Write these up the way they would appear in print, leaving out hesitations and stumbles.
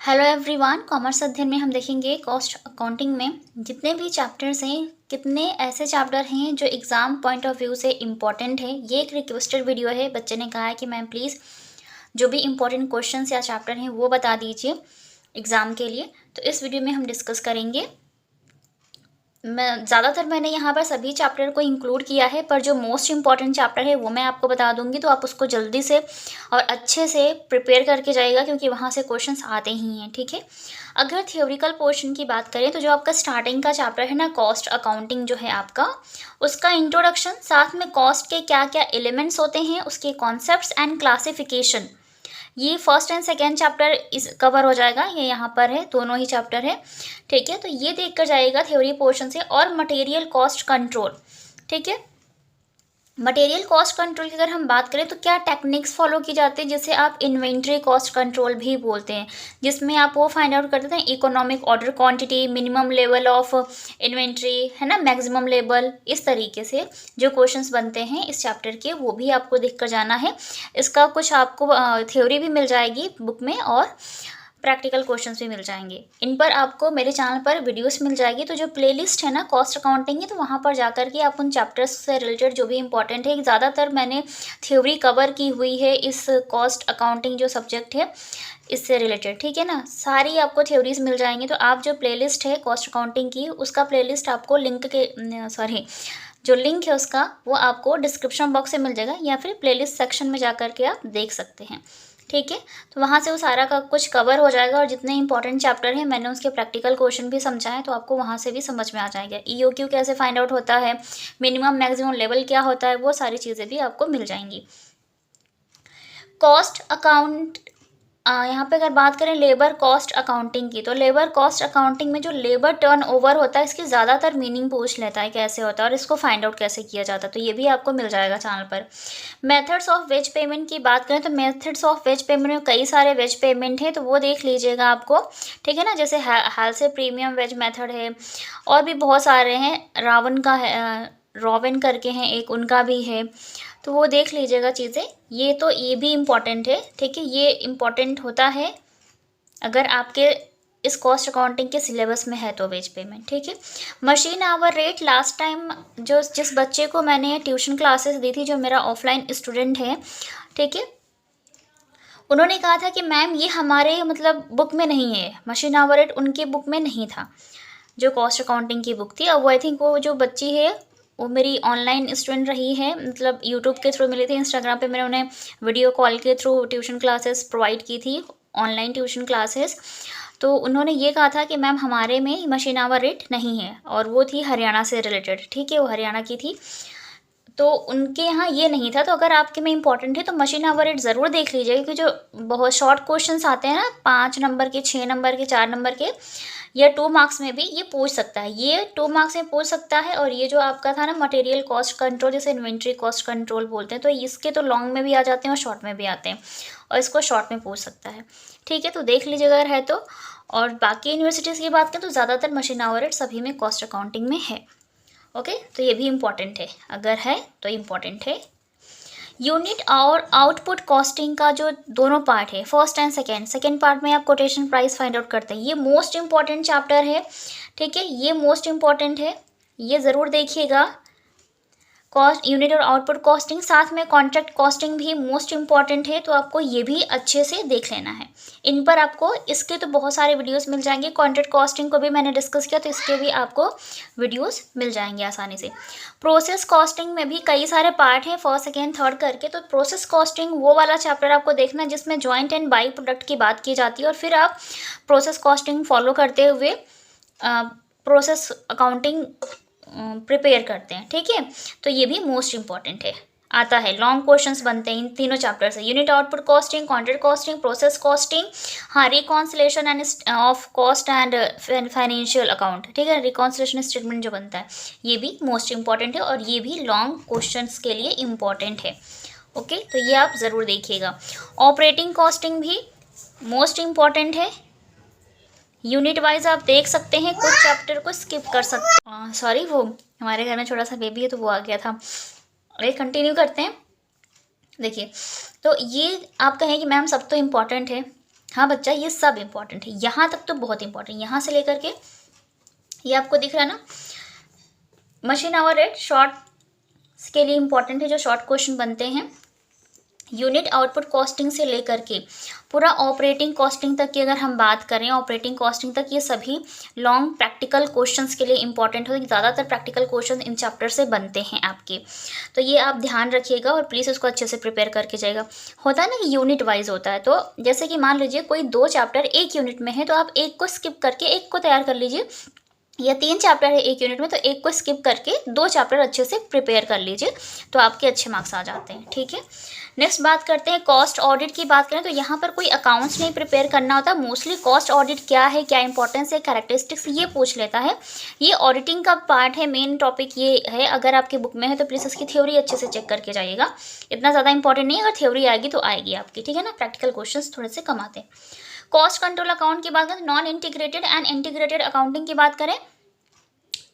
Hello everyone, commerce अध्ययन में हम देखेंगे कॉस्ट अकाउंटिंग में जितने भी चैप्टर्स हैं, कितने ऐसे चैप्टर हैं जो एग्ज़ाम पॉइंट ऑफ व्यू से इम्पॉर्टेंट है। ये एक रिक्वेस्टेड वीडियो है। बच्चे ने कहा है कि मैम प्लीज़ जो भी इम्पोर्टेंट क्वेश्चंस या चैप्टर हैं वो बता दीजिए एग्ज़ाम के लिए। तो इस वीडियो में हम डिस्कस करेंगे। मैंने यहाँ पर सभी चैप्टर को इंक्लूड किया है, पर जो मोस्ट इम्पॉर्टेंट चैप्टर है वो मैं आपको बता दूंगी, तो आप उसको जल्दी से और अच्छे से प्रिपेयर करके जाइएगा क्योंकि वहाँ से क्वेश्चंस आते ही हैं। ठीक है। अगर थियोरिकल पोर्शन की बात करें तो जो आपका स्टार्टिंग का चैप्टर है ना, कॉस्ट अकाउंटिंग जो है आपका, उसका इंट्रोडक्शन, साथ में कॉस्ट के क्या क्या एलिमेंट्स होते हैं, उसके कॉन्सेप्ट्स एंड क्लासिफिकेशन, ये फर्स्ट एंड सेकेंड चैप्टर इस कवर हो जाएगा। ये यहाँ पर है, दोनों ही चैप्टर है। ठीक है। तो ये देख कर जाइएगा थ्योरी पोर्शन से। और मटेरियल कॉस्ट कंट्रोल, ठीक है। मटेरियल कॉस्ट कंट्रोल की अगर हम बात करें तो क्या टेक्निक्स फॉलो की जाती है, जिसे आप इन्वेंट्री कॉस्ट कंट्रोल भी बोलते हैं, जिसमें आप वो फाइंड आउट करते हैं economic order quantity, minimum level of inventory, है ना, मैक्सिमम लेवल। इस तरीके से जो क्वेश्चंस बनते हैं इस चैप्टर के, वो भी आपको देख कर जाना है। इसका कुछ आपको थ्योरी भी मिल जाएगी बुक में और प्रैक्टिकल क्वेश्चंस भी मिल जाएंगे। इन पर आपको मेरे चैनल पर वीडियोस मिल जाएगी। तो जो प्लेलिस्ट है ना कॉस्ट अकाउंटिंग की, तो वहाँ पर जाकर के आप उन चैप्टर्स से रिलेटेड जो भी इंपॉर्टेंट है, ज़्यादातर मैंने थ्योरी कवर की हुई है इस कॉस्ट अकाउंटिंग जो सब्जेक्ट है इससे रिलेटेड। ठीक है ना, सारी आपको थ्योरीज मिल जाएंगी। तो आप जो प्लेलिस्ट है कॉस्ट अकाउंटिंग की, उसका प्लेलिस्ट आपको जो लिंक है उसका, वो आपको डिस्क्रिप्शन बॉक्स से मिल जाएगा या फिर प्लेलिस्ट सेक्शन में जाकर के आप देख सकते हैं। ठीक है। तो वहाँ से वो सारा का कुछ कवर हो जाएगा और जितने इंपॉर्टेंट चैप्टर हैं मैंने उसके प्रैक्टिकल क्वेश्चन भी समझाए, तो आपको वहाँ से भी समझ में आ जाएगा। ईओक्यू कैसे फाइंड आउट होता है, मिनिमम मैक्सिमम लेवल क्या होता है, वो सारी चीज़ें भी आपको मिल जाएंगी। कॉस्ट अकाउंट, यहाँ पे अगर बात करें लेबर कॉस्ट अकाउंटिंग की, तो लेबर कॉस्ट अकाउंटिंग में जो लेबर टर्नओवर होता है, इसकी ज़्यादातर मीनिंग पूछ लेता है कैसे होता है और इसको फाइंड आउट कैसे किया जाता है। तो ये भी आपको मिल जाएगा चैनल पर। मेथड्स ऑफ वेज पेमेंट की बात करें तो मेथड्स ऑफ वेज पेमेंट में कई सारे वेज पेमेंट है, तो वो देख लीजिएगा आपको। ठीक है ना, जैसे हाल से प्रीमियम वेज मेथड है और भी बहुत सारे हैं। रावन का है, रॉवन करके हैं एक, उनका भी है, तो वो देख लीजिएगा चीज़ें। ये भी इम्पॉर्टेंट है। ठीक है, ये इम्पॉर्टेंट होता है अगर आपके इस कॉस्ट अकाउंटिंग के सिलेबस में है तो वेज पेमेंट। ठीक है। Machine hour rate, last time जिस बच्चे को मैंने ट्यूशन क्लासेस दी थी, जो मेरा ऑफलाइन स्टूडेंट है, ठीक है, उन्होंने कहा था कि मैम ये हमारे बुक में नहीं है, मशीन आवर रेट उनके बुक में नहीं था, जो कॉस्ट अकाउंटिंग की बुक थी। अब वो आई थिंक वो जो बच्ची है वो मेरी ऑनलाइन स्टूडेंट रही है, यूट्यूब के थ्रू मिली थी। इंस्टाग्राम पे मैंने उन्हें वीडियो कॉल के थ्रू ट्यूशन क्लासेस प्रोवाइड की थी, ऑनलाइन ट्यूशन क्लासेस। तो उन्होंने ये कहा था कि मैम हमारे में मशीन आवर रेट नहीं है, और वो थी हरियाणा से रिलेटेड। ठीक है, वो हरियाणा की थी, तो उनके यहाँ ये नहीं था। तो अगर आपके में इंपॉर्टेंट है तो मशीन आवर रेट ज़रूर देख लीजिएगा, क्योंकि जो बहुत शॉर्ट क्वेश्चंस आते हैं ना, 5 नंबर के, 6 नंबर के, 4 नंबर के, या 2 मार्क्स में भी ये पूछ सकता है। ये 2 मार्क्स में पूछ सकता है। और ये जो आपका था ना मटेरियल कॉस्ट कंट्रोल, जैसे इन्वेंट्री कॉस्ट कंट्रोल बोलते हैं, तो इसके तो लॉन्ग में भी आ जाते हैं और शॉर्ट में भी आते हैं, और इसको शॉर्ट में पूछ सकता है। ठीक है, तो देख लीजिएगा अगर है तो। और बाकी यूनिवर्सिटीज़ की बात करें तो ज़्यादातर मशीन आवर रेट सभी में कॉस्ट अकाउंटिंग में है। ओके, तो ये भी इम्पॉर्टेंट है, अगर है तो इम्पॉर्टेंट है। यूनिट और आउटपुट कॉस्टिंग का जो दोनों पार्ट है, फर्स्ट एंड सेकेंड पार्ट में आप कोटेशन प्राइस फाइंड आउट करते हैं। ये मोस्ट इंपॉर्टेंट चैप्टर है। ठीक है, ये मोस्ट इंपॉर्टेंट है, ये ज़रूर देखिएगा। कॉस्ट, यूनिट और आउटपुट कॉस्टिंग, साथ में कॉन्ट्रैक्ट कॉस्टिंग भी मोस्ट इंपॉर्टेंट है, तो आपको ये भी अच्छे से देख लेना है। इन पर आपको इसके तो बहुत सारे वीडियोस मिल जाएंगे। कॉन्ट्रैक्ट कॉस्टिंग को भी मैंने डिस्कस किया, तो इसके भी आपको वीडियोस मिल जाएंगे आसानी से। प्रोसेस कॉस्टिंग में भी कई सारे पार्ट हैं, फर्स्ट सेकेंड थर्ड करके। तो प्रोसेस कॉस्टिंग वो वाला चैप्टर आपको देखना है जिसमें जॉइंट एंड बाई प्रोडक्ट की बात की जाती है, और फिर आप प्रोसेस कॉस्टिंग फॉलो करते हुए प्रोसेस अकाउंटिंग प्रिपेयर करते हैं। ठीक है, तो ये भी मोस्ट इंपॉर्टेंट है, आता है, लॉन्ग क्वेश्चंस बनते हैं इन तीनों चैप्टर से। Unit output costing, contract costing, process costing, हाँ, reconciliation and of cost and financial account. ठीक है, रिकॉन्सिलेशन स्टेटमेंट जो बनता है, ये भी मोस्ट इंपॉर्टेंट है, और ये भी लॉन्ग क्वेश्चंस के लिए इम्पॉर्टेंट है। ओके, तो ये आप ज़रूर देखिएगा। ऑपरेटिंग कॉस्टिंग भी मोस्ट इंपॉर्टेंट है। यूनिट वाइज आप देख सकते हैं, कुछ चैप्टर को स्किप कर सकते हैं। सॉरी, वो हमारे घर में छोटा सा बेबी है तो वो आ गया था। अरे कंटिन्यू करते हैं। देखिए, तो ये आप कहें कि मैम सब तो इम्पॉर्टेंट है, हाँ बच्चा, ये सब इंपॉर्टेंट है, यहाँ तक तो बहुत इंपॉर्टेंट, यहाँ से लेकर के ये आपको दिख रहा है ना, मशीन आवर रेट शॉर्ट के लिए इंपॉर्टेंट है, जो शॉर्ट क्वेश्चन बनते हैं। यूनिट आउटपुट कॉस्टिंग से लेकर के पूरा ऑपरेटिंग कॉस्टिंग तक की अगर हम बात करें, ऑपरेटिंग कॉस्टिंग तक ये सभी लॉन्ग प्रैक्टिकल क्वेश्चंस के लिए इंपॉर्टेंट होते हैं। ज़्यादातर प्रैक्टिकल क्वेश्चन इन चैप्टर से बनते हैं आपके, तो ये आप ध्यान रखिएगा और प्लीज़ उसको अच्छे से प्रिपेयर करके जाएगा। होता है ना कि यूनिट वाइज होता है, तो जैसे कि मान लीजिए कोई 2 चैप्टर एक यूनिट में है, तो आप एक को स्किप करके एक को तैयार कर लीजिए, या 3 चैप्टर है एक यूनिट में, तो एक को स्किप करके 2 चैप्टर अच्छे से प्रिपेयर कर लीजिए, तो आपके अच्छे मार्क्स आ जाते हैं। ठीक है, नेक्स्ट बात करते हैं कॉस्ट ऑडिट की। बात करें तो यहाँ पर कोई अकाउंट्स नहीं प्रिपेयर करना होता, मोस्टली कॉस्ट ऑडिट क्या है, क्या इंपॉर्टेंस है, कैरेक्टरिस्टिक्स ये पूछ लेता है। ये ऑडिटिंग का पार्ट है, मेन टॉपिक ये है। अगर आपके बुक में है तो प्लीज़ इसकी थ्योरी अच्छे से चेक करके जाइएगा, इतना ज़्यादा इंपॉर्टेंट नहीं है, अगर थ्योरी आएगी तो आएगी आपकी। ठीक है ना, प्रैक्टिकल क्वेश्चन थोड़े से कम आते हैं। कॉस्ट कंट्रोल अकाउंट की बात करें, non integrated and integrated accounting की बात करें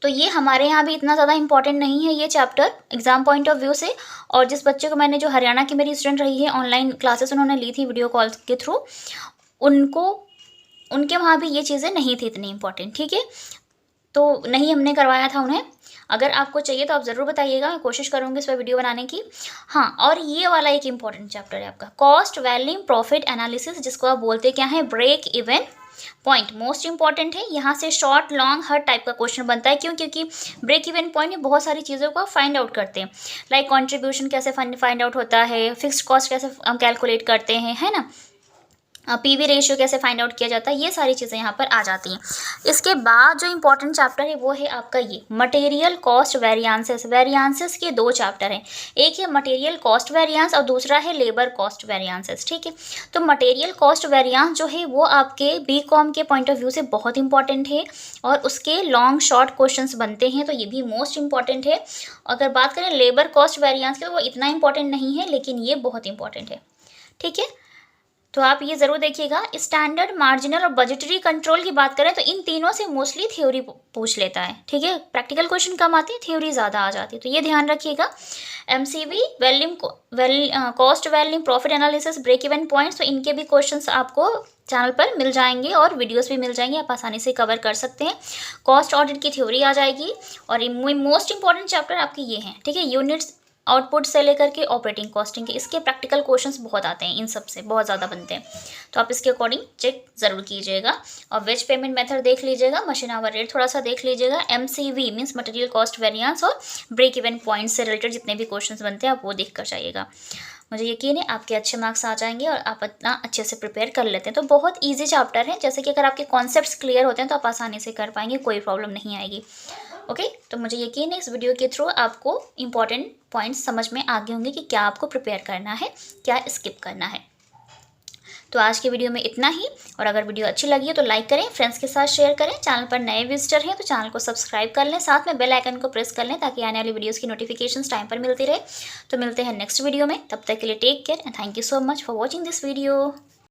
तो ये हमारे यहाँ भी इतना ज़्यादा इंपॉर्टेंट नहीं है ये chapter exam point of view से। और जिस बच्चे को मैंने, जो हरियाणा की मेरी स्टूडेंट रही है, ऑनलाइन क्लासेस उन्होंने ली थी वीडियो कॉल के थ्रू, उनके वहाँ भी ये चीज़ें नहीं थी इतनी इंपॉर्टेंट। ठीक है, तो नहीं हमने करवाया था उन्हें। अगर आपको चाहिए तो आप ज़रूर बताइएगा, मैं कोशिश करूँगी इस पर वीडियो बनाने की। हाँ, और ये वाला एक इंपॉर्टेंट चैप्टर है आपका, कॉस्ट वैल्यू प्रॉफिट एनालिसिस, जिसको आप बोलते क्या है, break even point. Most important है, यहाँ से शॉर्ट लॉन्ग हर टाइप का क्वेश्चन बनता है। क्यों? क्योंकि ब्रेक इवन पॉइंट में बहुत सारी चीज़ों को फाइंड आउट करते हैं, लाइक कंट्रीब्यूशन कैसे फाइंड आउट होता है, फिक्स्ड कॉस्ट कैसे हम कैलकुलेट करते हैं, है ना, पीवी रेशियो कैसे फाइंड आउट किया जाता है, ये सारी चीज़ें यहाँ पर आ जाती हैं। इसके बाद जो इंपॉर्टेंट चैप्टर है वो है आपका ये मटेरियल कॉस्ट वेरिएंसेस। वेरिएंसेस के 2 चैप्टर हैं, एक है मटेरियल कॉस्ट वेरिएंस और दूसरा है लेबर कॉस्ट वेरिएंसेस। ठीक है, तो मटेरियल कॉस्ट वेरिएंस जो है वो आपके बीकॉम के पॉइंट ऑफ व्यू से बहुत इंपॉर्टेंट है, और उसके लॉन्ग शॉर्ट क्वेश्चंस बनते हैं, तो ये भी मोस्ट इंपॉर्टेंट है। अगर बात करें लेबर कॉस्ट वेरिएंस की तो वो इतना इंपॉर्टेंट नहीं है, लेकिन ये बहुत इंपॉर्टेंट है। ठीक है, तो आप ये ज़रूर देखिएगा। स्टैंडर्ड, मार्जिनल और बजटरी कंट्रोल की बात करें तो इन तीनों से मोस्टली थ्योरी पूछ लेता है। ठीक है, प्रैक्टिकल क्वेश्चन कम आती है, थ्योरी ज़्यादा आ जाती है, तो ये ध्यान रखिएगा। MCV, cost volume profit analysis, break even points, तो इनके भी क्वेश्चंस आपको चैनल पर मिल जाएंगे और वीडियोस भी मिल जाएंगे, आप आसानी से कवर कर सकते हैं। कॉस्ट ऑडिट की थ्योरी आ जाएगी, और मोस्ट इंपॉर्टेंट चैप्टर आपके ये हैं। ठीक है, यूनिट्स आउटपुट से लेकर के ऑपरेटिंग कॉस्टिंग के, इसके प्रैक्टिकल क्वेश्चंस बहुत आते हैं, इन सब से बहुत ज़्यादा बनते हैं, तो आप इसके अकॉर्डिंग चेक ज़रूर कीजिएगा। और वेज पेमेंट मेथड देख लीजिएगा, मशीन आवर रेट थोड़ा सा देख लीजिएगा, MCV means material cost variance, और ब्रेक इवन पॉइंट से रिलेटेड जितने भी क्वेश्चंस बनते हैं आप वो देख कर जाइएगा। मुझे यकीन है आपके अच्छे मार्क्स आ जाएंगे और आप इतना अच्छे से प्रिपेयर कर लेते हैं। तो बहुत ईजी चैप्टर है, जैसे कि अगर आपके कॉन्सेप्ट्स क्लियर होते हैं तो आप आसानी से कर पाएंगे, कोई प्रॉब्लम नहीं आएगी। ओके, तो मुझे यकीन है इस वीडियो के थ्रू आपको इंपॉर्टेंट पॉइंट्स समझ में आ गए होंगे कि क्या आपको प्रिपेयर करना है, क्या स्किप करना है। तो आज की वीडियो में इतना ही, और अगर वीडियो अच्छी लगी है तो लाइक करें, फ्रेंड्स के साथ शेयर करें। चैनल पर नए विजिटर हैं तो चैनल को सब्सक्राइब कर लें, साथ में बेल आइकन को प्रेस कर लें ताकि आने वाली वीडियोज़ की नोटिफिकेशंस टाइम पर मिलती रहे। तो मिलते हैं नेक्स्ट वीडियो में, तब तक के लिए take care and thank you so much for watching this video.